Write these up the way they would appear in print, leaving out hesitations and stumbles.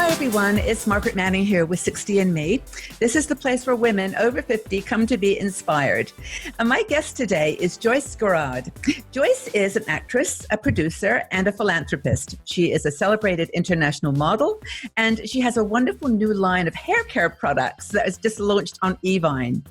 Everyone, it's Margaret Manning here with 60 and Me. This is the place where women over 50 come to be inspired. And my guest today is Joyce Giraud. Joyce is an actress, a producer, and a philanthropist. She is a celebrated international model, and she has a wonderful new line of hair care products that is just launched on Evine.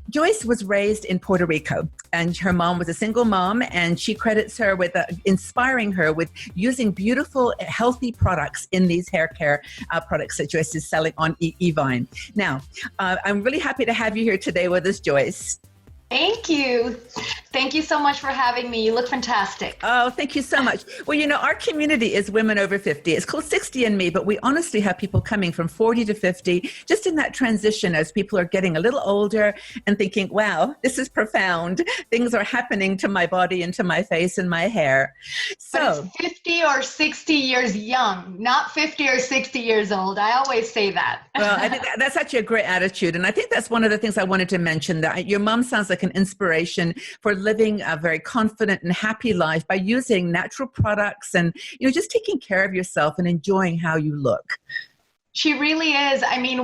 Joyce was raised in Puerto Rico, and her mom was a single mom, and she credits her with inspiring her with using beautiful, healthy products in these hair care products that Joyce is selling on Evine. Now, I'm really happy to have you here today with us, Joyce. Thank you. Thank you so much for having me. You look fantastic. Oh, thank you so much. Well, you know, our community is women over 50. It's called 60 and Me, but we honestly have people coming from 40 to 50, just in that transition as people are getting a little older and thinking, wow, this is profound. Things are happening to my body and to my face and my hair. So but it's 50 or 60 years young, not 50 or 60 years old. I always say that. Well, I think that's actually a great attitude. And I think that's one of the things I wanted to mention, that your mom sounds like an inspiration for living a very confident and happy life by using natural products and, you know, just taking care of yourself and enjoying how you look. She really is. I mean,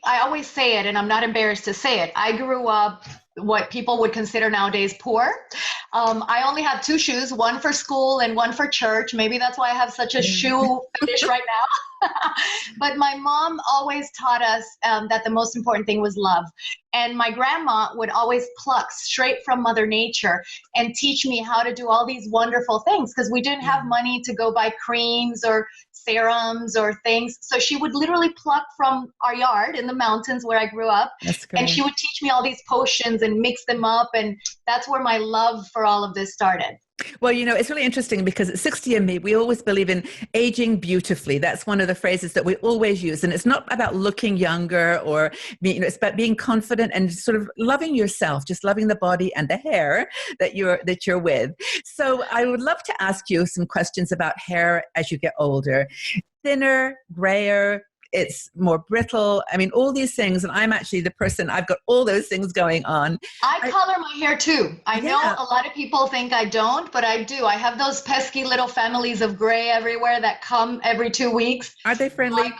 I always say it, and I'm not embarrassed to say it. I grew up what people would consider nowadays poor. I only have two shoes, one for school and one for church. Maybe that's why I have such a shoe fetish right now. But my mom always taught us that the most important thing was love. And my grandma would always pluck straight from Mother Nature and teach me how to do all these wonderful things, because we didn't have money to go buy creams or serums or things. So she would literally pluck from our yard in the mountains where I grew up. That's great. And she would teach me all these potions and mix them up. And that's where my love for all of this started. Well, you know, it's really interesting because at 60 and Me, we always believe in aging beautifully. That's one of the phrases that we always use. And it's not about looking younger or, you know, it's about being confident and sort of loving yourself, just loving the body and the hair that you're with. So I would love to ask you some questions about hair as you get older. Thinner, grayer, it's more brittle. I mean, all these things. And I'm actually the person, I've got all those things going on. I color my hair too. I know a lot of people think I don't, but I do. I have those pesky little families of gray everywhere that come every 2 weeks. Are they friendly?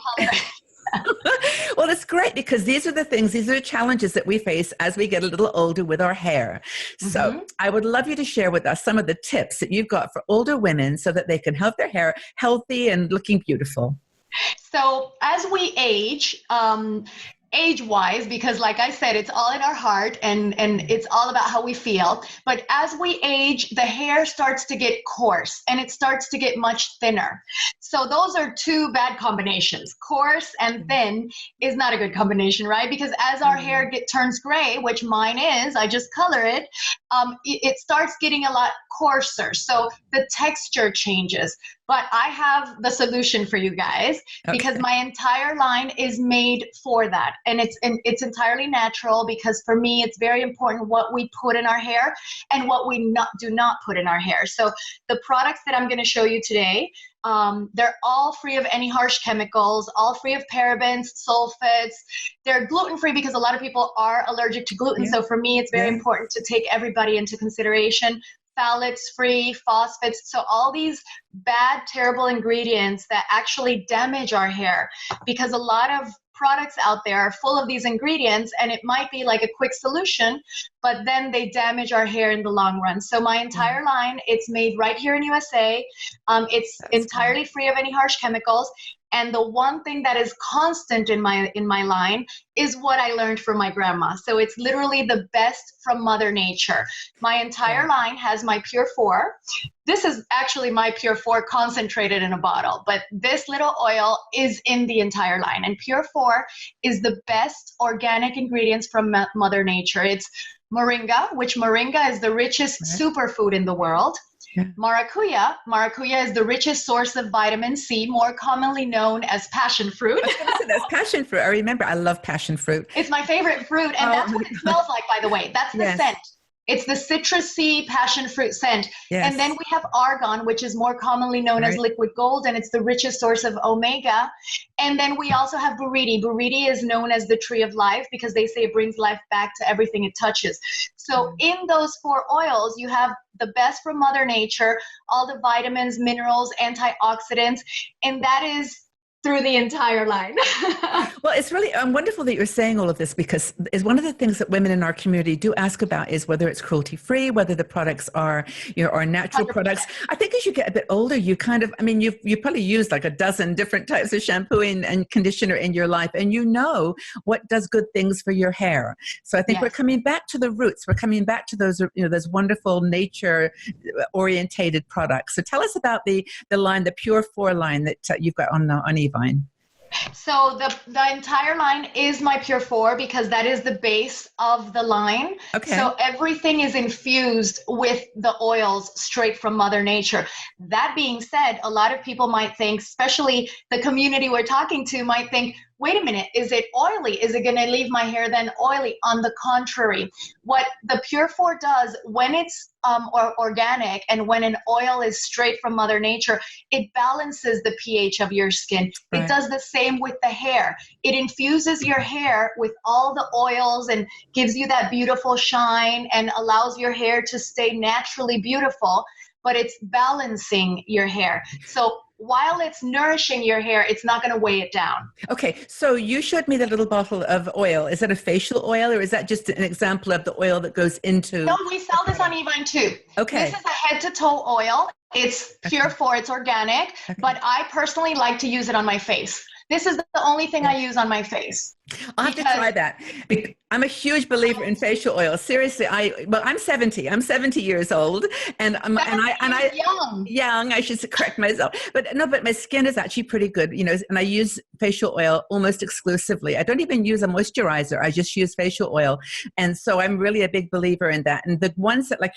Well, it's great because these are the challenges that we face as we get a little older with our hair. So I would love you to share with us some of the tips that you've got for older women so that they can have their hair healthy and looking beautiful. So as we age, age-wise, because like I said, it's all in our heart and it's all about how we feel. But as we age, the hair starts to get coarse and it starts to get much thinner. So those are two bad combinations. Coarse and thin is not a good combination, right? Because as our hair turns gray, which mine is, I just color it, it starts getting a lot coarser. So the texture changes. But I have the solution for you guys because my entire line is made for that. And it's entirely natural because for me, it's very important what we put in our hair and what we do not put in our hair. So the products that I'm going to show you today, they're all free of any harsh chemicals, all free of parabens, sulfates. They're gluten-free because a lot of people are allergic to gluten. So for me, it's very important to take everybody into consideration. Phthalates-free, phosphates, so all these bad, terrible ingredients that actually damage our hair, because a lot of products out there are full of these ingredients and it might be like a quick solution, but then they damage our hair in the long run. So my entire line, it's made right here in USA. It's entirely free of any harsh chemicals. And the one thing that is constant in my line is what I learned from my grandma. So it's literally the best from Mother Nature. My entire line has my Pure 4. This is actually my Pure 4 concentrated in a bottle, but this little oil is in the entire line. And Pure 4 is the best organic ingredients from Mother Nature. It's moringa, which moringa is the richest superfood in the world. Maracuya is the richest source of vitamin C, more commonly known as passion fruit. I was going to say that's passion fruit. I remember, I love passion fruit. It's my favorite fruit, and that's what it smells like, by the way. That's the scent. It's the citrusy passion fruit scent. Yes. And then we have argan, which is more commonly known as liquid gold, and it's the richest source of omega. And then we also have buriti. Buriti is known as the tree of life because they say it brings life back to everything it touches. So in those 4 oils, you have the best from Mother Nature, all the vitamins, minerals, antioxidants, and that is through the entire line. Well, it's really wonderful that you're saying all of this, because it's one of the things that women in our community do ask about is whether it's cruelty-free, whether the products are, are natural 100%. products. I think as you get a bit older, you kind of, you probably used like a dozen different types of shampoo and conditioner in your life, and you know what does good things for your hair. So I think we're coming back to the roots. We're coming back to those, those wonderful nature-orientated products. So tell us about the line, the Pure 4 line that you've got on Evine. So the entire line is my Pure 4 because that is the base of the line. Okay. So everything is infused with the oils straight from Mother Nature. That being said, a lot of people might think, especially the community we're talking to, might think, wait a minute, is it oily? Is it going to leave my hair then oily? On the contrary, what the Pure 4 does when it's organic and when an oil is straight from Mother Nature, it balances the pH of your skin. Right. It does the same with the hair. It infuses your hair with all the oils and gives you that beautiful shine and allows your hair to stay naturally beautiful, but it's balancing your hair. So while it's nourishing your hair, it's not going to weigh it down. Okay, so you showed me the little bottle of oil. Is that a facial oil, or is that just an example of the oil that goes into? No, we sell this on Evine too. Okay. This is a head to toe oil. It's Pure 4, it's organic, but I personally like to use it on my face. This is the only thing I use on my face. I'll have to try that. I'm a huge believer in facial oil. Seriously, I'm 70. I'm 70 years old, and I young. I should correct myself. But my skin is actually pretty good, and I use facial oil almost exclusively. I don't even use a moisturizer. I just use facial oil, and so I'm really a big believer in that. And the ones that like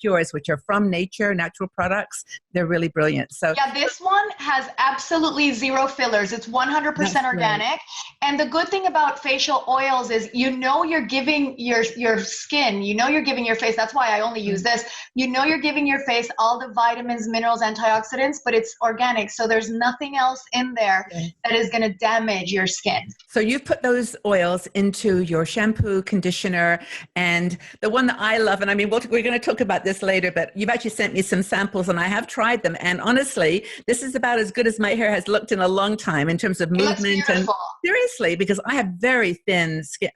yours, which are from nature, natural products, they're really brilliant. So yeah, this one has absolutely zero fillers. It's 100% organic, right. And the good thing about facial oils is you're giving your skin, you're giving your face, that's why I only use this, you're giving your face all the vitamins, minerals, antioxidants, but it's organic, so there's nothing else in there that is going to damage your skin. So you've put those oils into your shampoo, conditioner, and the one that I love, and we're going to talk about this later, but you've actually sent me some samples and I have tried them, and honestly, this is about as good as my hair has looked in a long time in terms of movement. And seriously, because I have very thin skin,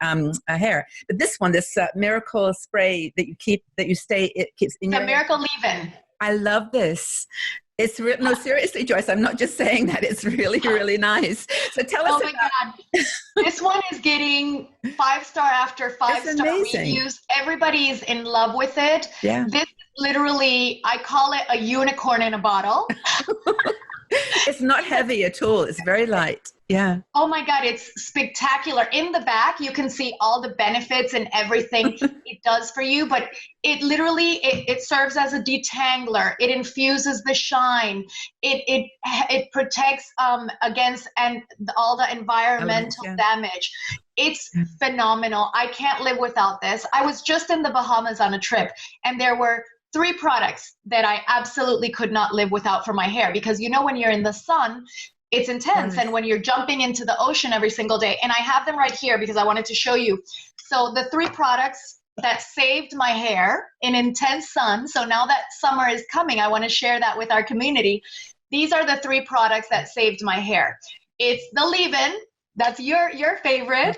hair, but this miracle spray that it keeps in your miracle leave-in. I love this. It's no, seriously, Joyce, I'm not just saying that. It's really, really nice. So tell us. Oh my God. This one is getting 5-star after 5-star reviews. Everybody's in love with it. Yeah. This is literally, I call it a unicorn in a bottle. It's not heavy at all. It's very light. Yeah. Oh my God, it's spectacular. In the back, you can see all the benefits and everything it does for you, but it literally, it serves as a detangler. It infuses the shine. It protects against all the environmental damage. It's phenomenal. I can't live without this. I was just in the Bahamas on a trip, and there were 3 products that I absolutely could not live without for my hair, because when you're in the sun, it's intense. And when you're jumping into the ocean every single day, and I have them right here because I wanted to show you. So the 3 products that saved my hair in intense sun. So now that summer is coming, I want to share that with our community. These are the 3 products that saved my hair. It's the leave-in. That's your favorite.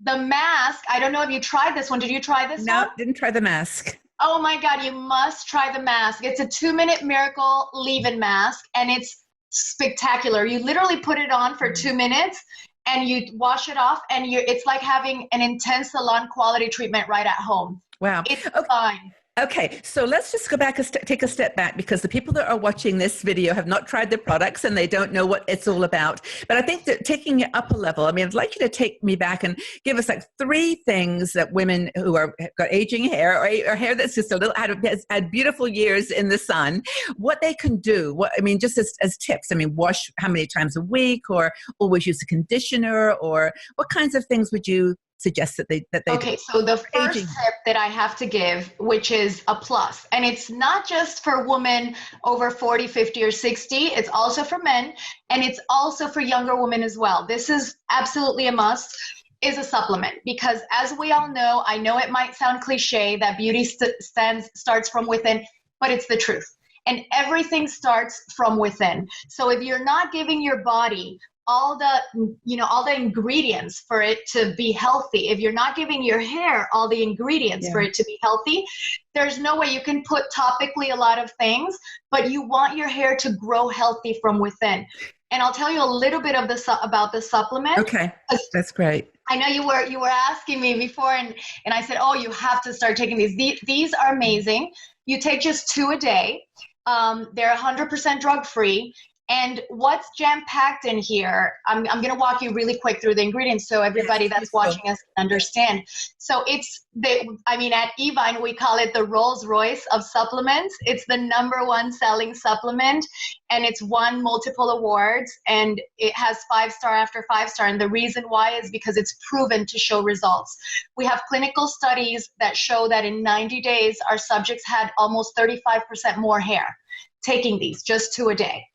The mask. I don't know if you tried this one. Did you try this one? No, didn't try the mask. Oh my God, you must try the mask. It's a 2-minute miracle leave-in mask, and it's spectacular. You literally put it on for 2 minutes and you wash it off, and it's like having an intense salon quality treatment right at home. Wow. It's fine. Okay, so let's just go back take a step back, because the people that are watching this video have not tried the products and they don't know what it's all about. But I think that taking it up a level, I'd like you to take me back and give us like 3 things that women who have got aging hair or hair that's just a little has had beautiful years in the sun, what they can do. Just as tips. Wash how many times a week, or always use a conditioner, or what kinds of things would you suggest that they okay, so the first tip that I have to give, which is a plus, and it's not just for women over 40, 50, or 60, it's also for men, and it's also for younger women as well. This is absolutely a must, is a supplement, because as we all know, I know it might sound cliche that beauty starts from within, but it's the truth. And everything starts from within. So if you're not giving your body all the ingredients for it to be healthy. If you're not giving your hair all the ingredients for it to be healthy, there's no way. You can put topically a lot of things, but you want your hair to grow healthy from within. And I'll tell you a little bit of about the supplement. Okay, that's great. I know you were asking me before, and I said, oh, you have to start taking these. These are amazing. You take just 2 a day. They're 100% drug-free. And what's jam-packed in here, I'm going to walk you really quick through the ingredients so everybody that's watching us can understand. So at Evine, we call it the Rolls Royce of supplements. It's the #1 selling supplement, and it's won multiple awards, and it has 5-star after 5-star. And the reason why is because it's proven to show results. We have clinical studies that show that in 90 days, our subjects had almost 35% more hair taking these, just 2 a day.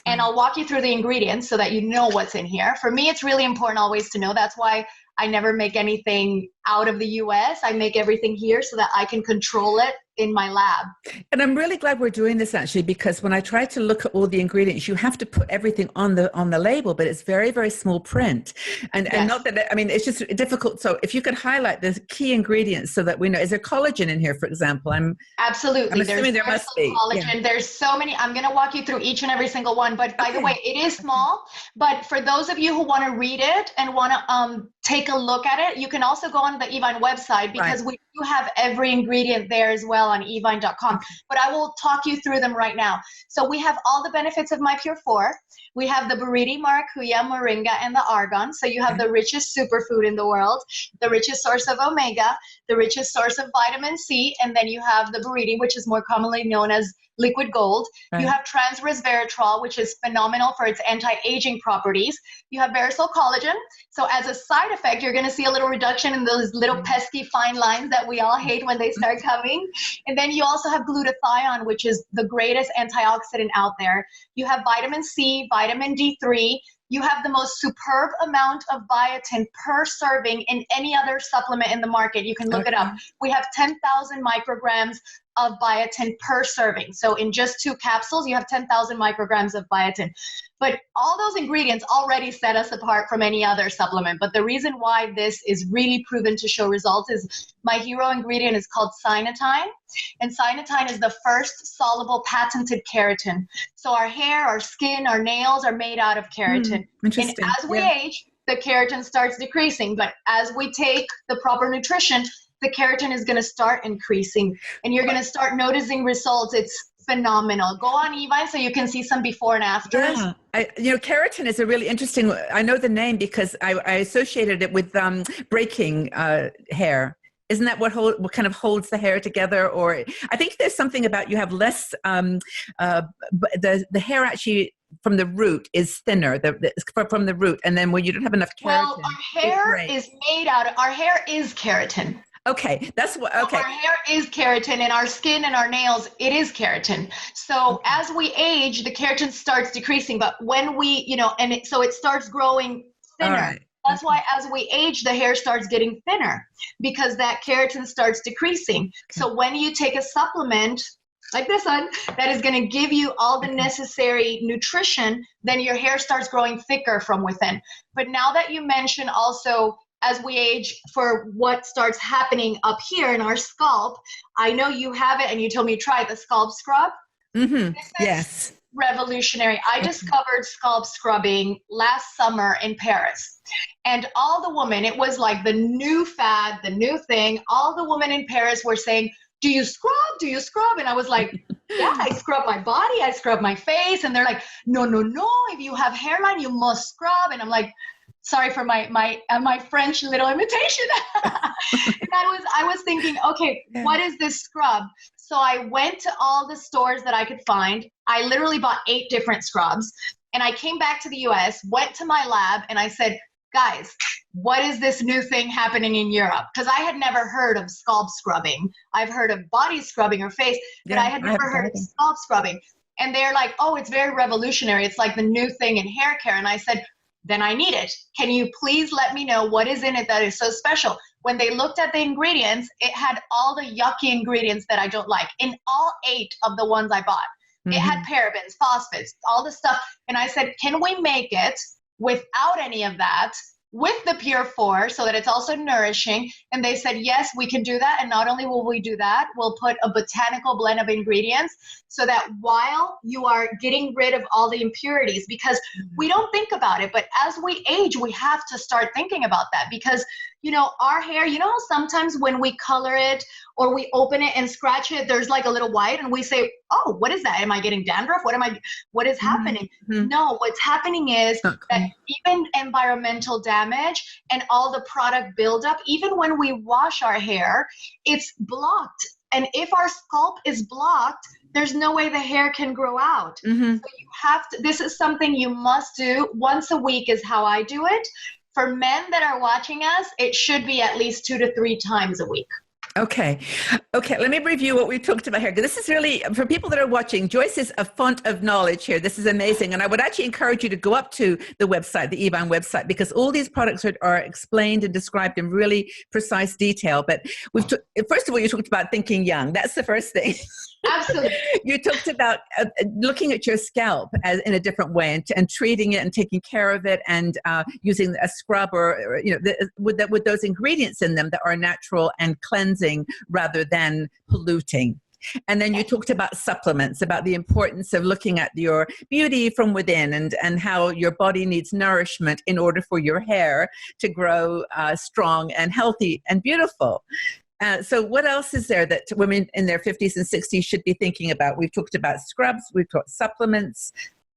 And I'll walk you through the ingredients so that you know what's in here. For me, it's really important always to know. That's why I never make anything out of the US. I make everything here so that I can control it in my lab. And I'm really glad we're doing this, actually, because when I try to look at all the ingredients, you have to put everything on the label, but it's very, very small print. And not that, I mean, it's just difficult. So if you could highlight the key ingredients so that we know, is there collagen in here, for example? Absolutely. I'm assuming there must be. Collagen. Yeah. There's so many. I'm going to walk you through each and every single one. But by the way, it is small. But for those of you who want to read it and want to take a look at it, you can also go on the Evine website, because we do have every ingredient there as well on evine.com. But I will talk you through them right now. So we have all the benefits of My Pure 4. We have the Buriti, Maracuya, Moringa, and the Argan. So you have the richest superfood in the world, the richest source of omega, the richest source of vitamin C, and then you have the Buriti, which is more commonly known as liquid gold. You have trans resveratrol, which is phenomenal for its anti-aging properties. You have Verisol collagen. So as a side effect, you're going to see a little reduction in those little pesky fine lines that we all hate when they start coming. And then you also have glutathione, which is the greatest antioxidant out there. You have vitamin C, vitamin D3. You have the most superb amount of biotin per serving in any other supplement in the market. You can look it up. We have 10,000 micrograms of biotin per serving. So in just 2 capsules, you have 10,000 micrograms of biotin. But all those ingredients already set us apart from any other supplement. But the reason why this is really proven to show results is my hero ingredient is called Cynatine. And Cynatine is the first soluble patented keratin. So our hair, our skin, our nails are made out of keratin. And as we age, the keratin starts decreasing. But as we take the proper nutrition, the keratin is going to start increasing, and you're going to start noticing results. It's phenomenal. Go on Evine so you can see some before and afters. Yeah. Keratin is a really interesting, I know the name because I associated it with breaking hair. Isn't that what kind of holds the hair together? Or I think there's something about you have less, the hair actually from the root is thinner from the root. And then when you don't have enough keratin. Well, our hair is keratin. Okay, that's what. Okay, so our hair is keratin, and our skin and our nails, it is keratin. So as we age, the keratin starts decreasing. But when we, so it starts growing thinner. That's why as we age, the hair starts getting thinner because that keratin starts decreasing. So when you take a supplement like this one that is going to give you all the necessary nutrition, then your hair starts growing thicker from within. But now that you mention also, as we age, for what starts happening up here in our scalp, I know you have it and you told me to try the scalp scrub. Yes. Revolutionary. I discovered scalp scrubbing last summer in Paris. And all the women, it was like the new fad, the new thing. All the women in Paris were saying, do you scrub? Do you scrub? And I was like, yeah, I scrub my body. I scrub my face. And they're like, no. If you have hairline, you must scrub. And I'm like, sorry for my French little imitation. And I was thinking, okay, what is this scrub? So I went to all the stores that I could find. I literally bought 8 different scrubs. And I came back to the US, went to my lab, and I said, guys, what is this new thing happening in Europe? Because I had never heard of scalp scrubbing. I've heard of body scrubbing or face, but I had never heard of scalp scrubbing. And they're like, oh, it's very revolutionary. It's like the new thing in hair care. And I said, then I need it. Can you please let me know what is in it that is so special? When they looked at the ingredients, it had all the yucky ingredients that I don't like in all 8 of the ones I bought. It had parabens, phosphates, all the stuff. And I said, can we make it without any of that, with the Pure 4, so that it's also nourishing. And they said, yes, we can do that. And not only will we do that, we'll put a botanical blend of ingredients so that while you are getting rid of all the impurities, because we don't think about it, but as we age, we have to start thinking about that, because our hair, how sometimes when we color it or we open it and scratch it, there's like a little white and we say, oh, what is that? Am I getting dandruff? What is happening? Mm-hmm. No, what's happening is that even environmental damage and all the product buildup, even when we wash our hair, it's blocked. And if our scalp is blocked, there's no way the hair can grow out. Mm-hmm. So you have to, this is something you must do once a week is how I do it. For men that are watching us, it should be at least 2 to 3 times a week. Okay. Let me review what we talked about here. This is really, for people that are watching, Joyce is a font of knowledge here. This is amazing. And I would actually encourage you to go up to the website, the Evine website, because all these products are explained and described in really precise detail. But first of all, you talked about thinking young. That's the first thing. Absolutely. You talked about looking at your scalp in a different way and treating it and taking care of it and using a scrub or with those ingredients in them that are natural and cleansing rather than polluting. And then you talked about supplements, about the importance of looking at your beauty from within and how your body needs nourishment in order for your hair to grow strong and healthy and beautiful. So what else is there that women in their 50s and 60s should be thinking about? We've talked about scrubs, we've talked supplements,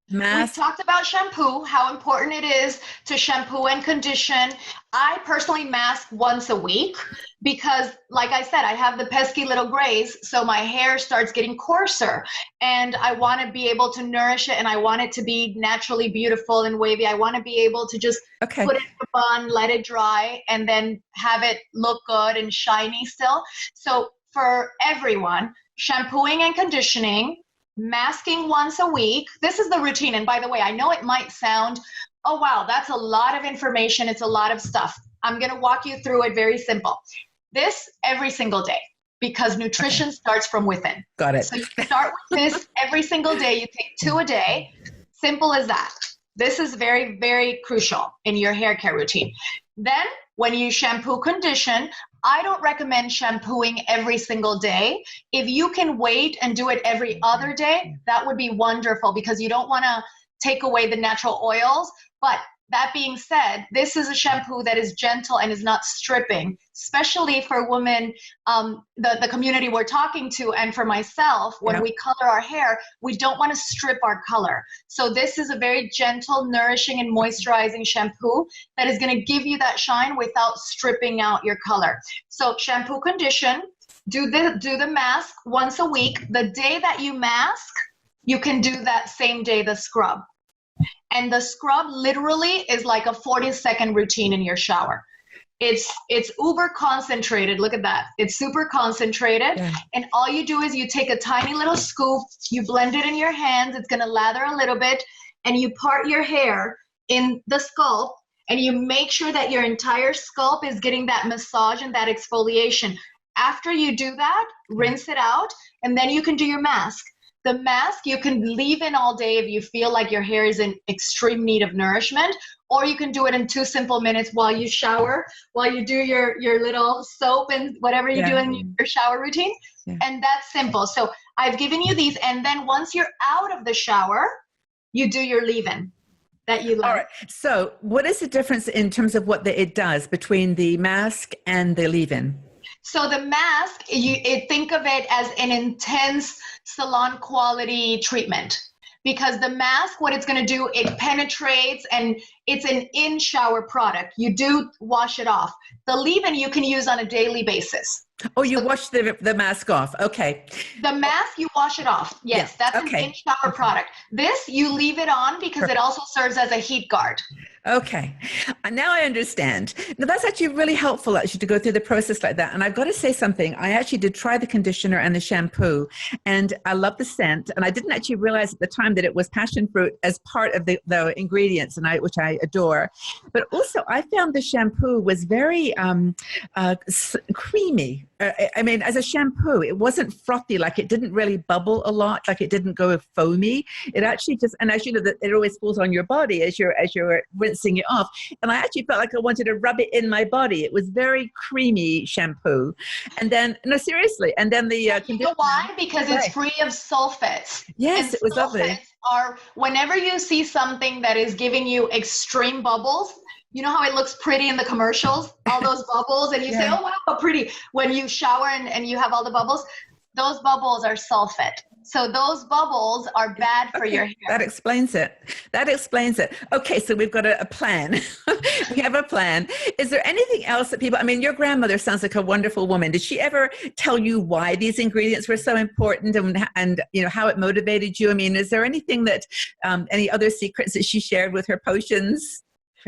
masks. We've talked about shampoo, how important it is to shampoo and condition. I personally mask once a week because, like I said, I have the pesky little grays, so my hair starts getting coarser, and I want to be able to nourish it, and I want it to be naturally beautiful and wavy. I want to be able to just put it in a bun, let it dry, and then have it look good and shiny still. So for everyone, shampooing and conditioning, masking once a week. This is the routine. And by the way, I know it might sound, oh, wow, that's a lot of information. It's a lot of stuff. I'm going to walk you through it very simple. This every single day, because nutrition starts from within. Got it. So you start with this every single day. You take 2 a day. Simple as that. This is very, very crucial in your hair care routine. Then when you shampoo condition, I don't recommend shampooing every single day. If you can wait and do it every other day, that would be wonderful, because you don't want to take away the natural oils. But that being said, this is a shampoo that is gentle and is not stripping, especially for women, the community we're talking to, and for myself, when we color our hair, we don't want to strip our color. So this is a very gentle, nourishing, and moisturizing shampoo that is going to give you that shine without stripping out your color. So shampoo, condition, do the mask once a week. The day that you mask, you can do that same day the scrub. And the scrub literally is like a 40-second routine in your shower. It's uber concentrated. Look at that. It's super concentrated. Yeah. And all you do is you take a tiny little scoop, you blend it in your hands. It's going to lather a little bit, and you part your hair in the scalp, and you make sure that your entire scalp is getting that massage and that exfoliation. After you do that, rinse it out, and then you can do your mask. The mask you can leave in all day if you feel like your hair is in extreme need of nourishment, or you can do it in 2 simple minutes while you shower, while you do your little soap and whatever you do in your shower routine. Yeah. And that's simple. So I've given you these, and then once you're out of the shower, you do your leave-in that you love. All right. So what is the difference in terms of what it does between the mask and the leave-in? So the mask, think of it as an intense salon quality treatment, because the mask, what it's going to do, it penetrates, and it's an in-shower product. You do wash it off. The leave-in you can use on a daily basis. Oh, you wash the mask off. Okay. The mask, you wash it off. Yes, that's an in-shower product. This, you leave it on because it also serves as a heat guard. Okay. Now I understand. Now that's actually really helpful, actually, to go through the process like that. And I've got to say something. I actually did try the conditioner and the shampoo, and I love the scent. And I didn't actually realize at the time that it was passion fruit as part of the ingredients, which I adore. But also, I found the shampoo was very creamy. I mean, as a shampoo, it wasn't frothy, like it didn't really bubble a lot, like it didn't go foamy. It actually just, and as you know, that it always falls on your body as you're rinsing it off. And I actually felt like I wanted to rub it in my body. It was very creamy shampoo. And then, no, seriously. And then the you know why? Because it's free of sulfates. Yes, and it was lovely. Are whenever you see something that is giving you extreme bubbles, you know how it looks pretty in the commercials, all those bubbles, and you say, oh, wow, how pretty. When you shower and you have all the bubbles, those bubbles are sulfate. So those bubbles are bad for your hair. That explains it. That explains it. Okay, so we've got a plan. We have a plan. Is there anything else that people, I mean, your grandmother sounds like a wonderful woman. Did she ever tell you why these ingredients were so important and you know, how it motivated you? I mean, is there anything that, any other secrets that she shared with her potions?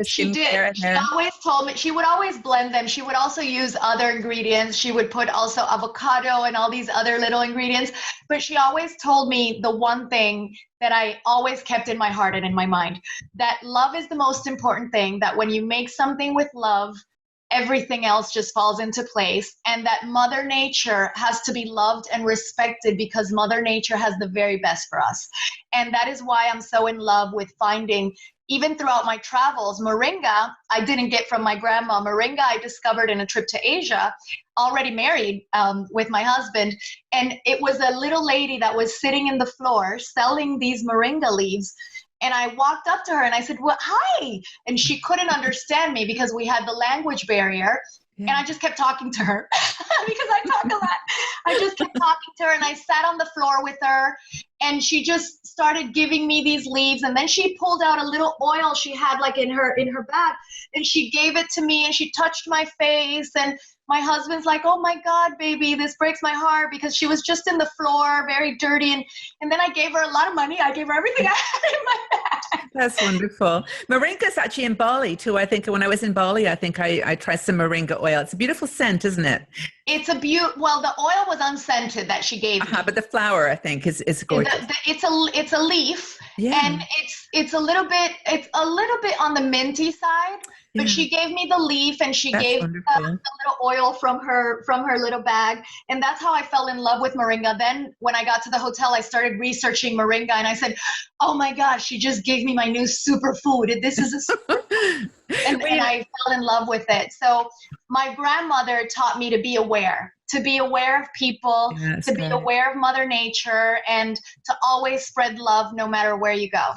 She did. She always told me, she would always blend them. She would also use other ingredients. She would put also avocado and all these other little ingredients. But she always told me the one thing that I always kept in my heart and in my mind, that love is the most important thing, that when you make something with love, everything else just falls into place, and that Mother Nature has to be loved and respected because Mother Nature has the very best for us. And that is why I'm so in love with finding, even throughout my travels, moringa, I didn't get from my grandma. Moringa, I discovered in a trip to Asia, already married with my husband. And it was a little lady that was sitting in the floor selling these moringa leaves. And I walked up to her and I said, well, hi. And she couldn't understand me because we had the language barrier. Yeah. And I just kept talking to her because I talk a lot. I just kept talking to her, and I sat on the floor with her, and she just started giving me these leaves. And then she pulled out a little oil she had like in her bag, and she gave it to me, and she touched my face. And my husband's like, oh my God, baby, this breaks my heart, because she was just in the floor, very dirty. And then I gave her a lot of money. I gave her everything I had in my bag. That's wonderful. Moringa's actually in Bali too. I think when I was in Bali, I think I tried some moringa oil. It's a beautiful scent, isn't it? It's a well, the oil was unscented that she gave me. But the flower, I think, is gorgeous. It's a leaf, yeah. And it's a little bit on the minty side. But she gave me the leaf, and she gave the little oil from her little bag. And that's how I fell in love with moringa. Then when I got to the hotel, I started researching moringa, and I said, oh my gosh, she just gave me my new superfood. This is a superfood. and I fell in love with it. So my grandmother taught me to be aware of people, to be aware of Mother Nature, and to always spread love no matter where you go.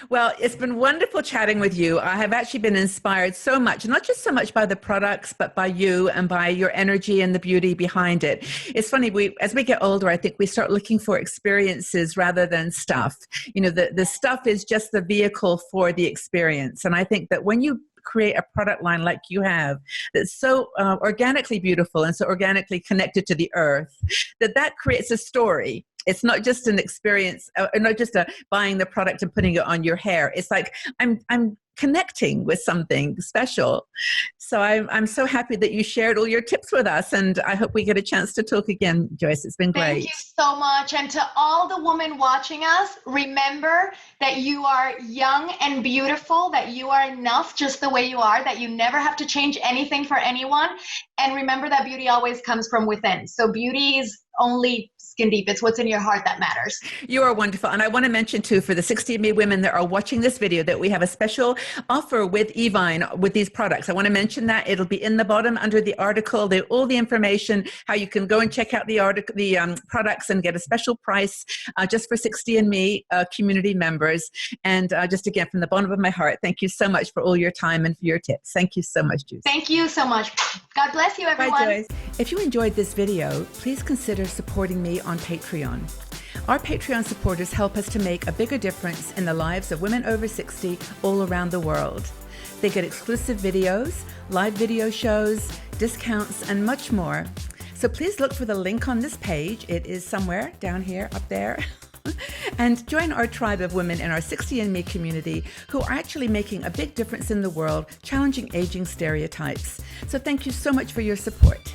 Well, it's been wonderful chatting with you. I have actually been inspired so much, not just so much by the products, but by you and by your energy and the beauty behind it. It's funny, as we get older, I think we start looking for experiences rather than stuff. You know, the stuff is just the vehicle for the experience. And I think that when you create a product line like you have, that's so organically beautiful and so organically connected to the earth, that creates a story. It's not just an experience, not just buying the product and putting it on your hair. It's like I'm connecting with something special. So I'm so happy that you shared all your tips with us, and I hope we get a chance to talk again, Joyce. It's been great. Thank you so much. And to all the women watching us, remember that you are young and beautiful, that you are enough just the way you are, that you never have to change anything for anyone. And remember that beauty always comes from within. So beauty is only skin deep. It's what's in your heart that matters. You are wonderful. And I want to mention too, for the 60andMe women that are watching this video, that we have a special offer with Evine with these products. I want to mention that it'll be in the bottom under the article, all the information, how you can go and check out the products and get a special price just for 60andMe community members. And just again, from the bottom of my heart, thank you so much for all your time and for your tips. Thank you so much, Joyce. Thank you so much. God bless you, everyone. Bye, Joyce. If you enjoyed this video, please consider supporting me on Patreon. Our Patreon supporters help us to make a bigger difference in the lives of women over 60 all around the world. They get exclusive videos, live video shows, discounts, and much more. So please look for the link on this page. It is somewhere down here, up there. And join our tribe of women in our 60andMe community who are actually making a big difference in the world, challenging aging stereotypes. So thank you so much for your support.